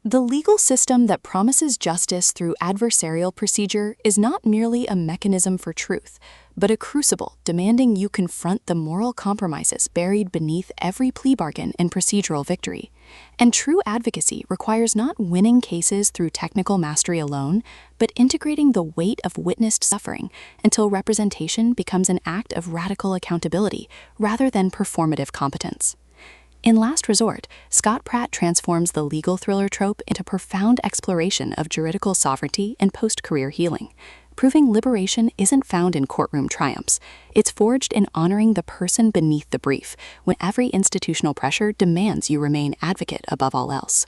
The legal system that promises justice through adversarial procedure is not merely a mechanism for truth, but a crucible demanding you confront the moral compromises buried beneath every plea bargain and procedural victory. And true advocacy requires not winning cases through technical mastery alone, but integrating the weight of witnessed suffering until representation becomes an act of radical accountability rather than performative competence. In Last Resort, Scott Pratt transforms the legal thriller trope into profound exploration of juridical sovereignty and post-career healing, proving liberation isn't found in courtroom triumphs. It's forged in honoring the person beneath the brief, when every institutional pressure demands you remain advocate above all else.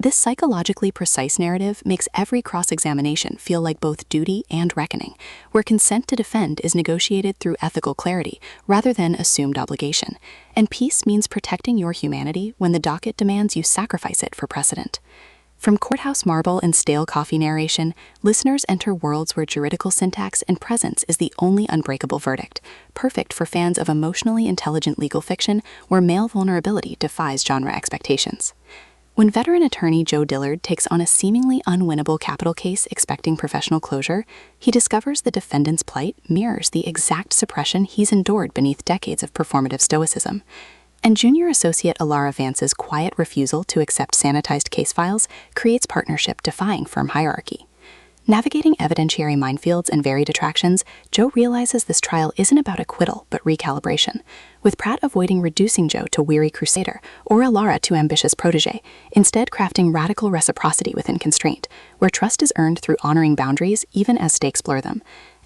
This psychologically precise narrative makes every cross-examination feel like both duty and reckoning, where consent to defend is negotiated through ethical clarity rather than assumed obligation, and peace means protecting your humanity when the docket demands you sacrifice it for precedent. From courthouse marble and stale coffee narration, listeners enter worlds where juridical syntax and presence is the only unbreakable verdict, perfect for fans of emotionally intelligent legal fiction where male vulnerability defies genre expectations. When veteran attorney Joe Dillard takes on a seemingly unwinnable capital case expecting professional closure, he discovers the defendant's plight mirrors the exact suppression he's endured beneath decades of performative stoicism. And junior associate Alara Vance's quiet refusal to accept sanitized case files creates partnership defying firm hierarchy. Navigating evidentiary minefields and varied attractions, Joe realizes this trial isn't about acquittal but recalibration, with Pratt avoiding reducing Joe to weary crusader or Alara to ambitious protege, instead crafting radical reciprocity within constraint, where trust is earned through honoring boundaries even as stakes blur them.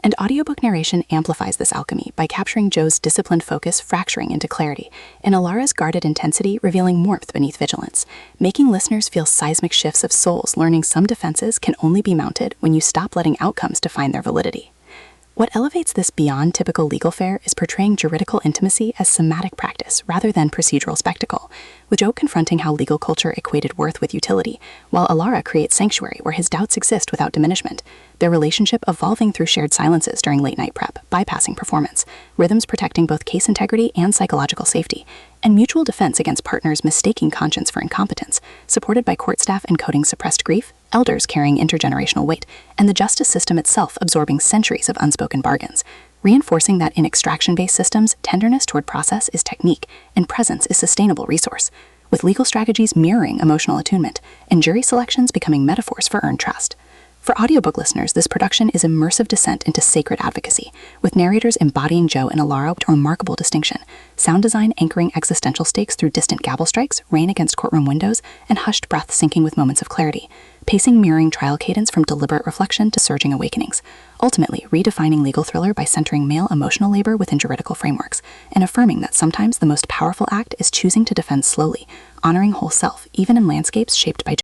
And audiobook narration amplifies this alchemy by capturing Joe's disciplined focus fracturing into clarity, and Alara's guarded intensity revealing warmth beneath vigilance, making listeners feel seismic shifts of souls learning some defenses can only be mounted when you stop letting outcomes define their validity. What elevates this beyond typical legal fare is portraying juridical intimacy as somatic practice rather than procedural spectacle, with Joe confronting how legal culture equated worth with utility, while Alara creates sanctuary where his doubts exist without diminishment, their relationship evolving through shared silences during late-night prep, bypassing performance, rhythms protecting both case integrity and psychological safety, and mutual defense against partners mistaking conscience for incompetence, supported by court staff encoding suppressed grief, elders carrying intergenerational weight, and the justice system itself absorbing centuries of unspoken bargains, reinforcing that in extraction-based systems, tenderness toward process is technique, and presence is sustainable resource, with legal strategies mirroring emotional attunement, and jury selections becoming metaphors for earned trust. For audiobook listeners, this production is immersive descent into sacred advocacy, with narrators embodying Joe and Alara with remarkable distinction, sound design anchoring existential stakes through distant gavel strikes, rain against courtroom windows, and hushed breath syncing with moments of clarity, pacing mirroring trial cadence from deliberate reflection to surging awakenings, ultimately redefining legal thriller by centering male emotional labor within juridical frameworks, and affirming that sometimes the most powerful act is choosing to defend slowly, honoring whole self, even in landscapes shaped by